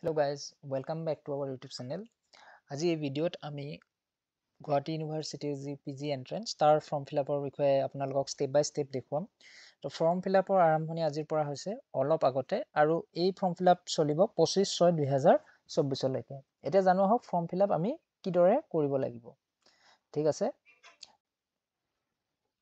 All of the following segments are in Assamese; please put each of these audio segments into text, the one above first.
Hello guys, welcome back to our YouTube channel. আজি এই ভিডিঅ'ত আমি গুৱাহাটী ইউনিভাৰ্চিটিৰ যি PG এন্ট্ৰেন্স তাৰ ফৰ্ম ফিলআপৰ বিষয়ে আপোনালোকক স্টেপ বাই স্টেপ দেখুৱাম। তো ফৰ্ম ফিলআপৰ আৰম্ভণি আজিৰ পৰা হৈছে অলপ আগতে আৰু এই ফৰ্ম ফিলআপ চলিব 25/6/2024 লৈকে। এতিয়া জানো আহক ফৰ্ম ফিলআপ আমি কিদৰে কৰিব লাগিব। ঠিক আছে।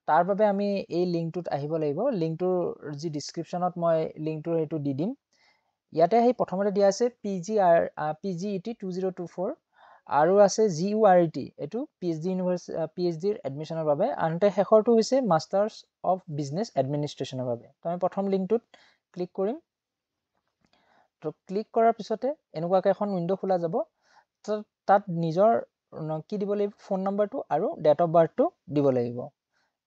তাৰ বাবে আমি এই লিংকটোত আহিব লাগিব। লিংকটোৰ যি ডেসক্ৰিপচনত মই লিংকটোৰ হেতু দি দিম। ইয়াতে আহি প্ৰথমতে দিয়া আছে PGET 2024 আৰু আছে GURET এটো PhDৰ এডমিশনৰ বাবে আনতে শেষৰটো হৈছে মাষ্টাৰ্ছ অফ বিজনেছ এডমিনিষ্ট্ৰেশ্যনৰ বাবে। তো আমি প্ৰথম লিংকটোত ক্লিক কৰিম। তো ক্লিক কৰাৰ পিছতে এনেকুৱাকৈ এখন উইন্ডো খোলা যাব। তো তাত নিজৰ কি দিব লাগিব ফোন নম্বৰটো আৰু ডেট অফ বাৰ্থটো দিব লাগিব।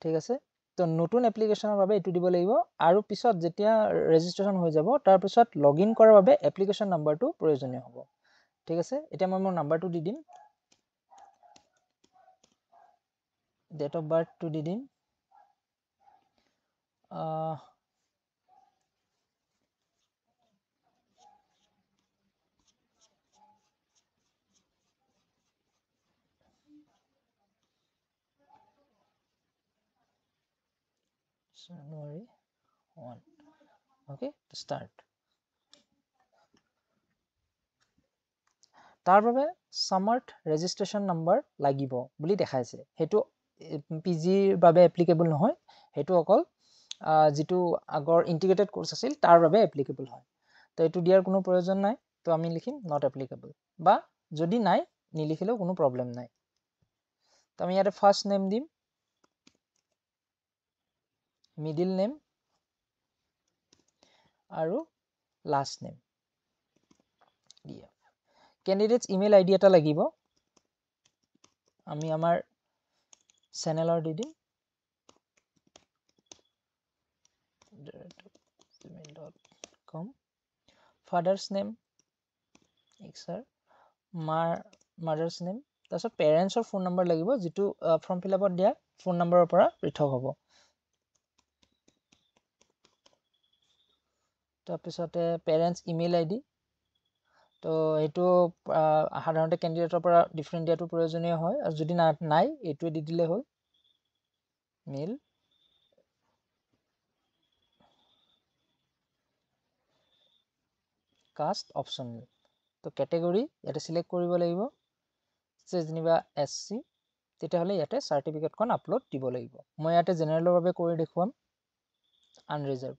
ঠিক আছে। তো নতুন এপ্লিকেশনৰ বাবে এটো দিব লাগিব আৰু পিছত যেতিয়া ৰেজিষ্ট্ৰেচন হৈ যাব তাৰ পিছত লগইন কৰাৰ বাবে এপ্লিকেশন নাম্বাৰটো প্ৰয়োজনীয় হ'ব। ঠিক আছে। এতিয়া মই মোৰ নাম্বাৰটো দি দিম। ডেট অফ বাৰ্থটো দি দিম। January 1. Okay, start. তাৰ বাবে সামাৰ্ট ৰেজিষ্ট্ৰেচন নাম্বাৰ লাগিব বুলি দেখাইছে। হেতু পিজিৰ বাবে এপ্লিকেবল নহয়, হেতু অকল যেটো আগৰ ইন্টিগ্ৰেটেড কোৰ্স আছিল তাৰ বাবে এপ্লিকেবল হয়। তো এটো দিয়াৰ কোনো প্ৰয়োজন নাই। তো আমি লিখিম নট এপ্লিকেবল বা যদি নাই নিলিখিলেও কোনো প্ৰবলেম নাই। তো আমি ইয়াতে ফাৰ্স্ট নেম দিম, মিডল নেম আৰু লাষ্ট নেম দিয়া। ক্যান্ডিডেটস ইমেইল আইডি এটা লাগিব। আমি আমাৰ চ্যানেলৰ দি দিম gmail.com। ফাদাৰ্স নেম এক্সাৰ মাদাৰ্স নেম তাৰপিছত পেৰেন্টছৰ ফোন নম্বৰ লাগিব যেটো ফৰ্ম ফিলআপত দিয়া ফোন নম্বৰৰ পৰা পৃথক হ'ব। তাৰপিছতে পেৰেন্টছ ইমেইল আইডি। তো এটো সাধাৰণতে ক্যান্ডিডেটৰ পৰা ডিফাৰেন্ট দিয়াটো প্ৰয়োজনীয় হয় আৰু যদি নাই এটোৱে দি দিলে হ'ল। মেল কাষ্ট অপশনাল। তো ক্যাটেগৰি ইয়াতে সিলেক্ট কৰিব লাগিব যে যেনিবা SC, তেতিয়া হলে ইয়াতে সাৰ্টিফিকেটখন আপলোড দিব লাগিব। মই ইয়াতে জেনাৰেলৰ বাবে কৰি দেখুৱাম unreserved.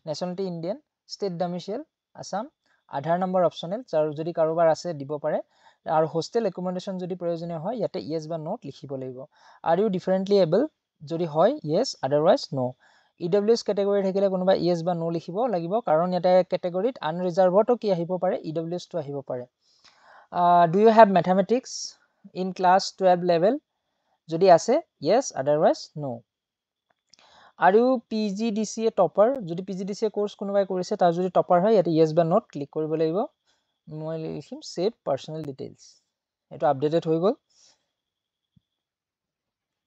Nationality Indian, state domicile Assam, Aadhaar number optional যাৰ যদি কাৰোবাৰ আছে দিব পাৰে আৰু হোস্টেল একমোডেশন যদি প্ৰয়োজনীয় হয় ইয়াতে ইয়েস বা নো লিখিব লাগিব। আৰ ইউ ডিফাৰেন্টলি এবল যদি হয় ইয়েস, আদাৰৱাইজ নো। EWS ক্যাটেগৰি থাকিলে কোনোবা ইয়েস বা নো লিখিব লাগিব কাৰণ ইয়াতে ক্যাটেগৰিত আনৰিজাৰ্ভটো কি আহিব পাৰে EWS টো আহিব পাৰে। Do you have mathematics in class 12 level যদি আছে ইয়েস, আদাৰৱাইজ নো। আৰু PGDCA টপাৰ যদি PGDCA কোৰ্স কোনোবাই কৰিছে তাৰ যদি টপাৰ হয় ইয়াতে ইয়েস বা নোট ক্লিক কৰিব লাগিব। মই লিখিম সেভ পাৰ্সোনাল ডিটেইলস। এটো আপডেটেড হৈ গল।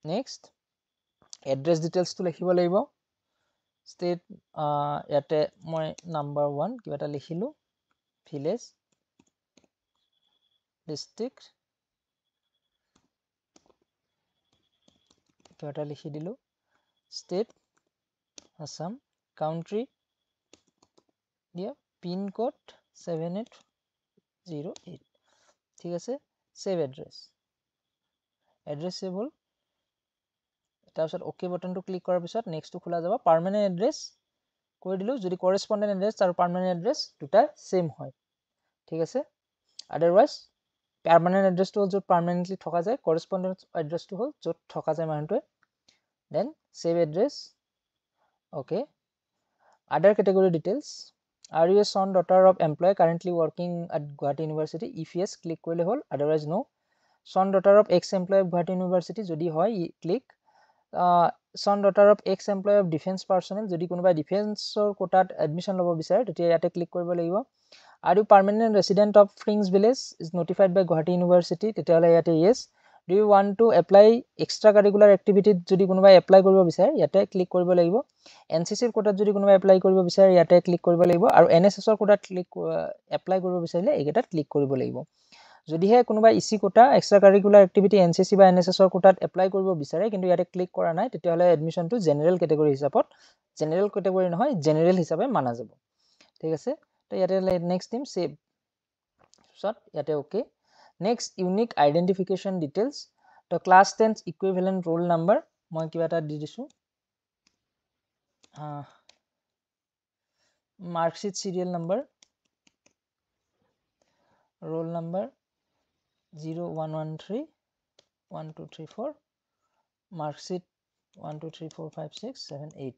নেক্সট এড্ৰেছ ডিটেইলসটো লিখিব লাগিব। ষ্টেট ইয়াতে মই নাম্বাৰ 1 কিবা এটা লিখিলো, ভিলেজ, ডিস্ট্ৰিক্ট কিবা এটা লিখি দিলো, ষ্টেট আসাম, কাউন্ট্ৰি দিয়া, পিন কোড 7808। ঠিক আছে। Save address. এড্ৰেছ সেভ হল। তাৰপিছত ওকে বাটনটো ক্লিক কৰাৰ পিছত নেক্সটটো খোলা যাব। পাৰ্মানেন্ট এড্ৰেছ কৈ দিলো যদি কৰেসপন্ডেন্ট এড্ৰেছ আৰু পাৰ্মানেন্ট এড্ৰেছ দুটা সেম হয়। ঠিক আছে। আদাৰৱাইজ পাৰ্মানেন্ট এড্ৰেছটো হল য'ত পাৰ্মানেন্টলি থকা যায়, কৰেসপন্ডেন্ট এড্ৰেছটো হল য'ত থকা যায় মানুহটোৱে। Then save address. Okay. Other category details. Are you a son, daughter of employee currently working at Guwahati University? If yes, click কৰিলে হ'ল, otherwise no. Son, daughter of ex-employee of Guwahati University যদি হয় click. Son, daughter of ex-employee of defense personnel যদি কোনোবাই ডিফেন্সৰ কোটাত এডমিশন ল'ব বিচাৰে তেতিয়া ইয়াতে ক্লিক কৰিব লাগিব। Are you permanent resident of Frings Village is notified by Guwahati University? তেতিয়া হলে ইয়াতে yes. Do you want to apply extra curricular activity যদি কোনোবাই এপ্লাই কৰিব বিচাৰে ইয়াতে ক্লিক কৰিব লাগিব NCC ৰ কোটাত যদি কোনোবাই এপ্লাই কৰিব বিচাৰে ইয়াতে ক্লিক কৰিব লাগিব আৰু NSS ৰ কোটাত এপ্লাই কৰিব বিচাৰিলে এইকেইটাত ক্লিক কৰিব লাগিব যদিহে কোনোবাই EC quota extracurricular activity NCC বা NSS ৰ কোটাত এপ্লাই কৰিব বিচাৰে কিন্তু ইয়াতে ক্লিক কৰা নাই তেতিয়াহলে এডমিশনটো জেনাৰেল ক্যাটেগৰি হিচাপত জেনাৰেল ক্যাটেগৰি নহয় জেনাৰেল হিচাপে মানা যাব ঠিক আছে তো ইয়াতে নেক্সট দিম সেভ সত ইয়াতে okay next unique identification details তো ক্লাস 10 ইকুইভ্যালেন্ট রোল নাম্বার মই কিবা এটা দি দিছো marksheet serial number roll number 0113 1234 mark sheet 1234567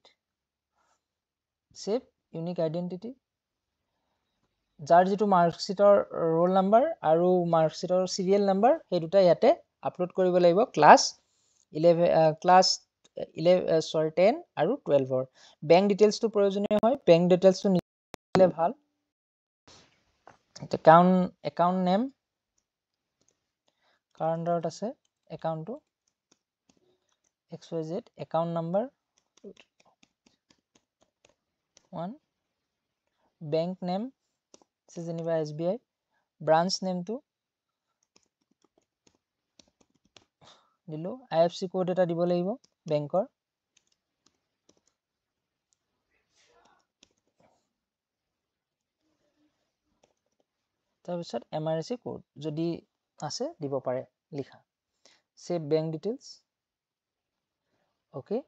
save unique identity jar jitu mark sheet or roll number aru mark sheet or serial number he duta yate upload koribo laibo class 11 class 11 sorry 10 aru 12 or bank details to proyojoniyo hoy bank details to nile bhal account name current date আছে account to xyz account number 1 bank name Geneva SBI branch name to দিলো IFSC code এটা দিব লাগিব বেংকৰ তাৰপিছত MRC code যদি আছে দিব পাৰে লিখা save bank details okay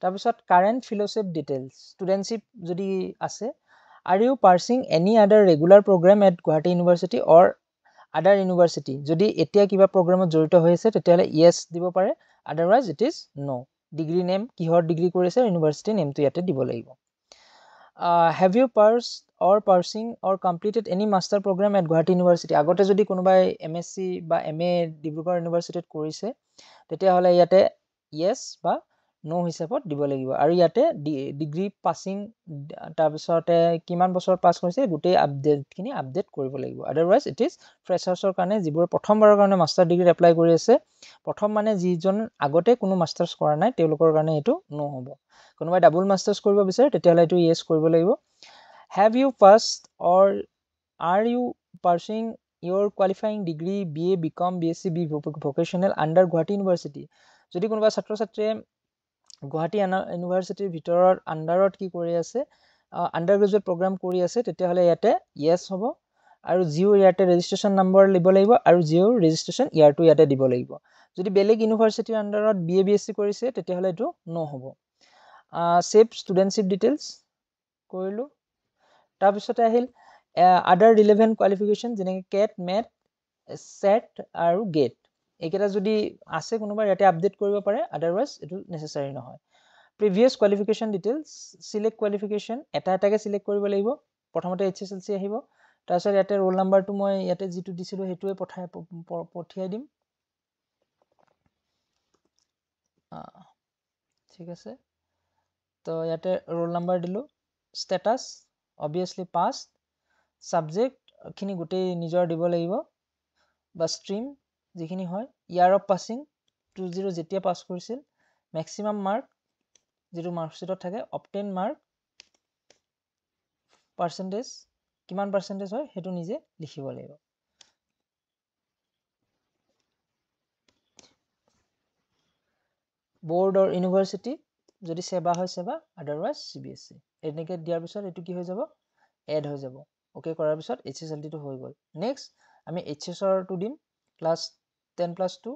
তাৰপিছত current fellowship details studentship যদি আছে are you pursuing any other regular program at Guwahati University or other university যদি এতিয়া কিবা প্ৰগ্ৰামত জড়িত হৈছে তেতিয়ালে yes দিব পাৰে otherwise it is no degree name কিহৰ ডিগ্ৰী কৰিছে ইউনিভাৰ্সিটি নেমটো ইয়াতে দিব লাগিব have you pursued or pursuing or completed any master program at Guwahati University agote jodi konobai MSc ba MA Dibrugarh University korise tetia hole yate yes ba no hisabot dibo lagibo aru yate degree passing tabisote kiman bosor pass korise gutei update kini update koribo lagibo otherwise it is freshers or kane jibur prothom barar kane master degree apply kori ase prothom mane jijon agote kono masters kora nai teolokor kane etu no hobo konobai double masters koribo bisare tetia hole etu yes koribo lagibo have you passed or are you pursuing your qualifying degree BA BCom BSc B vocational under Guwahati University যদি কোনোবা ছাত্ৰ ছাত্ৰীয়ে Guwahati University ভিতৰৰ আন্ডাৰত কি কৰি আছে আন্ডাৰগ্ৰেজুৱেট প্ৰগ্ৰাম কৰি আছে তেতিয়া হলে ইয়াতে yes হ'ব আৰু জিও ইয়াতে ৰেজিষ্ট্ৰেচন নম্বৰ লিব লাগিব আৰু জিও ৰেজিষ্ট্ৰেচন ইয়াৰটো ইয়াতে দিব লাগিব যদি বেলেগ ইউনিভাৰ্সিটিৰ আন্ডাৰত BA BSc কৰিছে তেতিয়া হলে এটো নো হ'ব সেভ ষ্টুডেন্টশিপ ডিটেইলস কৰিলো তাৰপিছতে আহিল আদাৰ ৰিলেভেন্ট কোৱালিফিকেশন যেনে কেট মেট সেট আৰু গেট এইকেইটা যদি আছে কোনোবা ইয়াতে আপডেট কৰিব পাৰে আদাৰৱাইজ এটো নেসেসাৰি নহয় প্ৰিভিয়াস কোৱালিফিকেশন ডিটেইলস সিলেক্ট কোৱালিফিকেশন এটা এটাকে সিলেক্ট কৰিব লাগিব প্ৰথমতে HSLC আহিব তাৰপিছত ইয়াতে ৰোল নাম্বাৰটো মই ইয়াতে যেটো দিছিলো হেতুৱে পঠিয়াই দিম ঠিক আছে তো ইয়াতে ৰোল নাম্বাৰ দিলো স্ট্যাটাস obviously passed subject খিনি গুটেই নিজৰ দিব লাগিব বা stream যিখিনি হয় year of passing 20 যেতিয়া পাস কৰিছিল maximum mark যেটো মাৰ্কশিটত থাকে obtained mark percentage কিমান percentage হয় হেতু নিজে লিখিব লাগিব board or university যদি সেবা হয় সেবা otherwise CBSE এনেকে দিয়াৰ পিছত এটো কি হৈ যাব এড হৈ যাব ওকে কৰাৰ পিছত HSLC টো হৈ গল নেক্সট আমি HSR টো দিম ক্লাস 10+2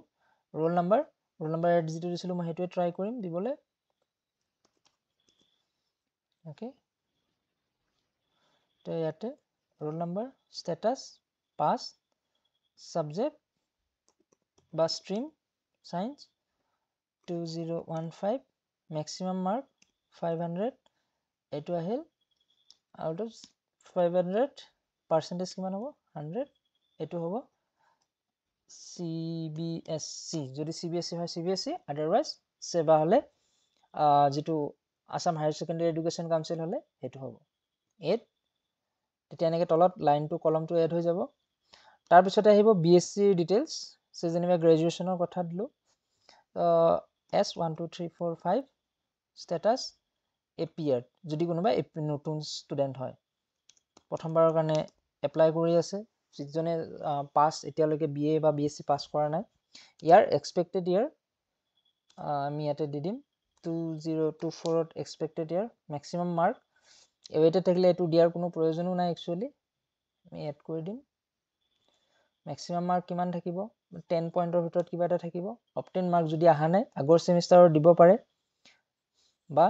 roll number এড যেটো দিছিলো মই হেতুৱে ট্ৰাই কৰিম দিবলে ওকে তো ইয়াতে roll number status pass subject বা stream science 2015 maximum mark 500 এটো আহিল out of 500 percentage কিমান হ'ব 100 এটো হ'ব CBSC যদি CBSC হয় CBSC otherwise সেবা হলে যেটো Assam higher secondary education council হলে হেতু হ'ব এড তেতিয়া এনেকে তলত লাইনটো কলমটো এড হৈ যাব তাৰ পিছতে আহিব BSc ডিটেইলস সে যেনিবা গ্ৰেজুৱেশ্যনৰ কথা দিলোঁ S12345 ষ্টেটাছ এপিয়াৰ্ড যদি কোনোবা নতুন ষ্টুডেণ্ট হয় প্ৰথমবাৰৰ কাৰণে এপ্লাই কৰি আছে যিজনে পাছ এতিয়ালৈকে BA বা BSc পাছ কৰা নাই ইয়াৰ এক্সপেক্টেড ইয়াৰ আমি ইয়াতে দি দিম 2024 এক্সপেক্টেড ইয়াৰ মেক্সিমাম মাৰ্ক এৱেইটেড থাকিলে এইটো দিয়াৰ কোনো প্ৰয়োজনো নাই একচুৱেলি আমি এড কৰি দিম মেক্সিমাম মাৰ্ক কিমান থাকিব 10 পইণ্টৰ ভিতৰত কিবা এটা থাকিব অবটেইন মাৰ্ক যদি আহা নাই আগৰ সেমিষ্টাৰৰ দিব পাৰে বা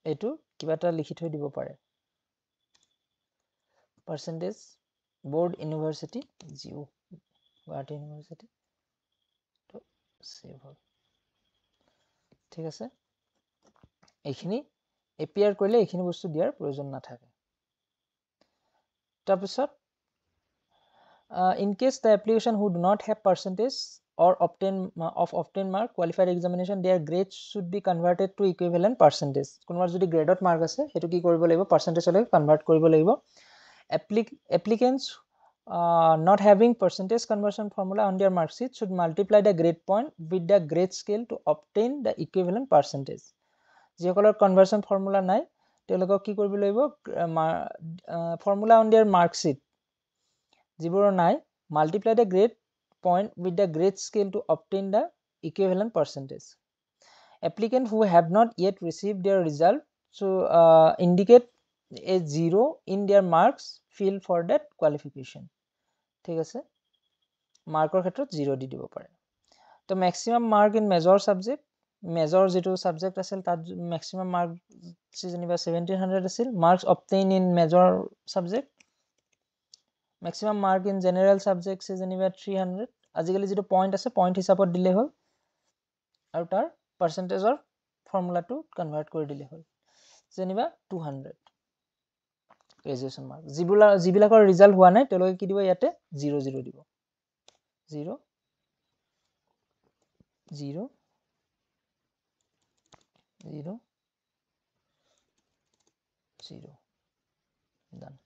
এইটো কিবা এটা লিখি থৈ দিব পাৰে percentage board university Jio Guwahati university তো সেভ হ'ল ঠিক আছে এইখিনি এপিয়াৰ কৰিলে এইখিনি বস্তু দিয়াৰ প্ৰয়োজন নাথাকে তাৰপিছত in case the application who do not have percentage or obtain mark qualified examination their grades should be converted to equivalent percentage কোনোবাৰ যদি গ্ৰেডত মাৰ্ক আছে হেতু কি কৰিব লাগিব পাৰ্চেন্টেজলৈ কনভাৰ্ট কৰিব লাগিব applicants not having percentage conversion formula on their mark sheet should multiply the grade point with the grade scale to obtain the equivalent percentage যিসকলৰ কনভাৰ্সন ফৰ্মুলা নাই তেওঁলোকক কি কৰিব লাগিব formula on their mark sheet যিবোৰৰ নাই multiply the grade point with the grade scale to obtain the equivalent percentage applicant who have not yet received their result so indicate a 0 in their marks field for that qualification ঠিক আছে মাৰ্কৰ ক্ষেত্ৰত 0 দি দিব পাৰে তো maximum mark in major subject major যেটো subject আছিল তাত maximum mark যেনিবা 1700 আছিল marks obtained in major subject maximum mark in general subjects is যেনিবা 300 আজিকালি যেটো পয়েন্ট আছে পয়েন্ট হিচাপত দিলে হল আৰু তাৰ পাৰ্চেন্টেজৰ ফৰ্মুলাটো কনভাৰ্ট কৰি দিলে হল যেনিবা 200 গ্ৰেজুৱেশ্যন মাৰ্ক যিবিলাকৰ ৰিজাল্ট হোৱা নাই তেওঁলোকে কি দিব ইয়াতে 0 0 দিব 0 0 0 0 done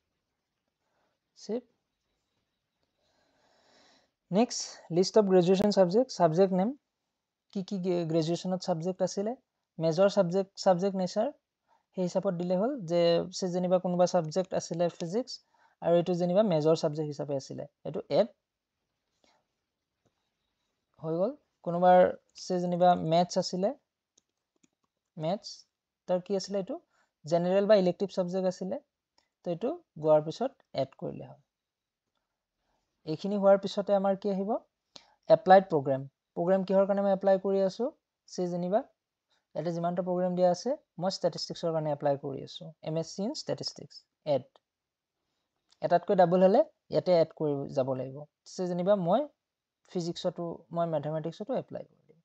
save next list of graduation subject name কি গ্ৰেজুৱেশ্যনত সাবজেক্ট আছিল মেজৰ সাবজেক্ট নেচাৰ সেই হিচাপত দিলে হল যে সে যেনিবা কোনোবা সাবজেক্ট আছিল ফিজিক্স আৰু এটো যেনিবা মেজৰ সাবজেক্ট হিচাপে আছিল এটো এড হৈ গল কোনোবাৰ সে যেনিবা ম্যাথছ আছিল ম্যাথছ তাৰ কি আছিল এটো জেনাৰেল বা ইলেক্টিভ সাবজেক্ট আছিল তো এটো গোৱাৰ পিছত এড কৰিলে হল এইখিনি হোৱাৰ পিছতে আমাৰ কি আহিব এপ্লাইড program কিহৰ কাৰণে মই এপ্লাই কৰি আছো সে যেনিবা এটা যিমানটা program দিয়া আছে মই statisticsৰ কাৰণে এপ্লাই কৰি আছো MSc in statistics add এটাতকৈ ডাবল হলে ইয়াতে এড কৰি যাব লাগিব সে যেনিবা মই ফিজিক্সটো মই ম্যাথমেটিক্সটো এপ্লাই কৰি দিম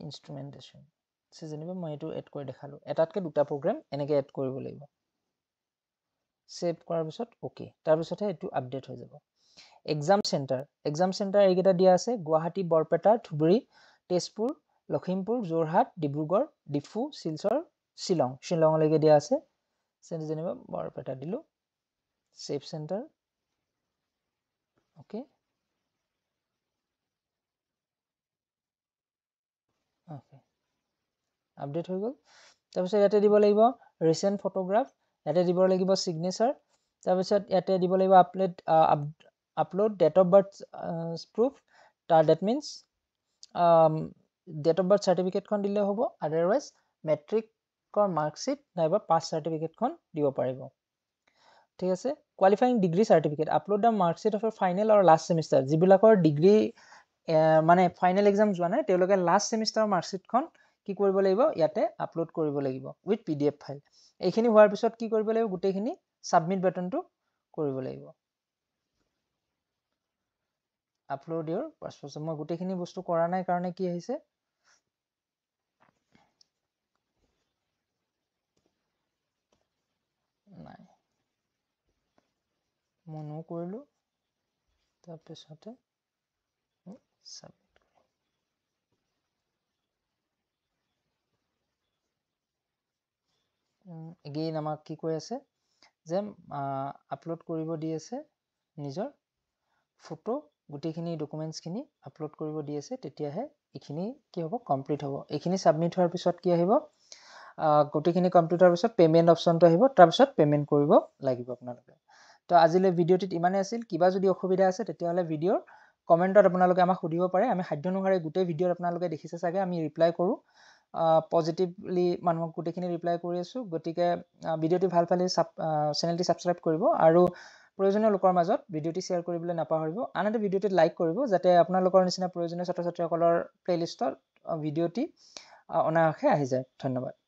ইনস্ট্ৰুমেন্টেশন সে যেনিবা মই এটো এড কৰি দেখালো এটাতকৈ দুটা program এনেকৈ এড কৰিব লাগিব সেভ কৰাৰ পিছত ওকে তাৰ পিছতহে এটো আপডেট হৈ যাব এক্সাম চেণ্টাৰ এইকেইটা দিয়া আছে গুৱাহাটী বৰপেটা ধুবুৰী তেজপুৰ লখিমপুৰ যোৰহাট ডিব্ৰুগড় ডিফু শিলচৰ শ্বিলংলৈকে দিয়া আছে সেনে যেনিবা বৰপেটা দিলো save centre okay okay update হৈ গল তাৰপিছত ইয়াতে দিব লাগিব ৰিসেন্ট ফটোগ্ৰাফ ইয়াতে দিব লাগিব সিগনেচাৰ তাৰপিছত ইয়াতে দিব লাগিব upload date of birth proof that means date of birth certificate খন দিলে হ'ব আদাৰৱাইজ মেট্ৰিকৰ মাৰ্কশিট নাইবা পাছ সাৰ্টিফিকেট খন দিব পাৰিব ঠিক আছে qualifying degree certificate upload the marksheet of final or last semester যিবিলাকৰ ডিগ্ৰী মানে ফাইনেল এক্সাম যোৱা নাই তেওঁলোকে লাষ্ট সেমিষ্টাৰৰ মাৰ্কশিট খন কি কৰিব লাগিব ইয়াতে আপলোড কৰিব লাগিব উইথ PDF ফাইল এইখিনি হোৱাৰ পিছত কি কৰিব লাগিব গুটেইখিনি সাবমিট বাটনটো কৰিব লাগিব আপলোড ইওৰ পাছপোৰ্ট মই গুটেইখিনি বস্তু কৰা নাই কাৰণে কি আহিছে নাই মনো কৰিলো তাৰপিছতে সাবমিট এগেইন আমাক কি কৈ আছে যে আপলোড কৰিব দি আছে নিজৰ ফটো গোটেইখিনি ডকুমেণ্টছখিনি আপলোড কৰিব দি আছে তেতিয়াহে এইখিনি কি হ'ব কমপ্লিট হ'ব এইখিনি সাবমিট হোৱাৰ পিছত কি আহিব গোটেইখিনি কমপ্লিট হোৱাৰ পিছত পেমেণ্ট অপশ্যনটো আহিব তাৰপিছত পেমেণ্ট কৰিব লাগিব আপোনালোকে তো আজিলৈ ভিডিঅ'টিত ইমানেই আছিল কিবা যদি অসুবিধা আছে তেতিয়াহ'লে ভিডিঅ'ৰ কমেণ্টত আপোনালোকে আমাক সুধিব পাৰে আমি সাধ্য অনুসাৰে গোটেই ভিডিঅ'ত আপোনালোকে দেখিছে চাগে আমি ৰিপ্লাই কৰোঁ পজিটিভলি মানুহক গোটেইখিনি ৰিপ্লাই কৰি আছোঁ গতিকে ভিডিঅ'টি ভাল পালে চেনেলটি ছাবস্ক্ৰাইব কৰিব আৰু প্ৰয়োজনীয় লোকৰ মাজত ভিডিঅ'টি শ্বেয়াৰ কৰিবলৈ নাপাহৰিব আনহাতে ভিডিঅ'টিত লাইক কৰিব যাতে আপোনালোকৰ নিচিনা প্ৰয়োজনীয় ছাত্ৰ ছাত্ৰীসকলৰ প্লেলিষ্টত ভিডিঅ'টি অনায়াসে আহি যায় ধন্যবাদ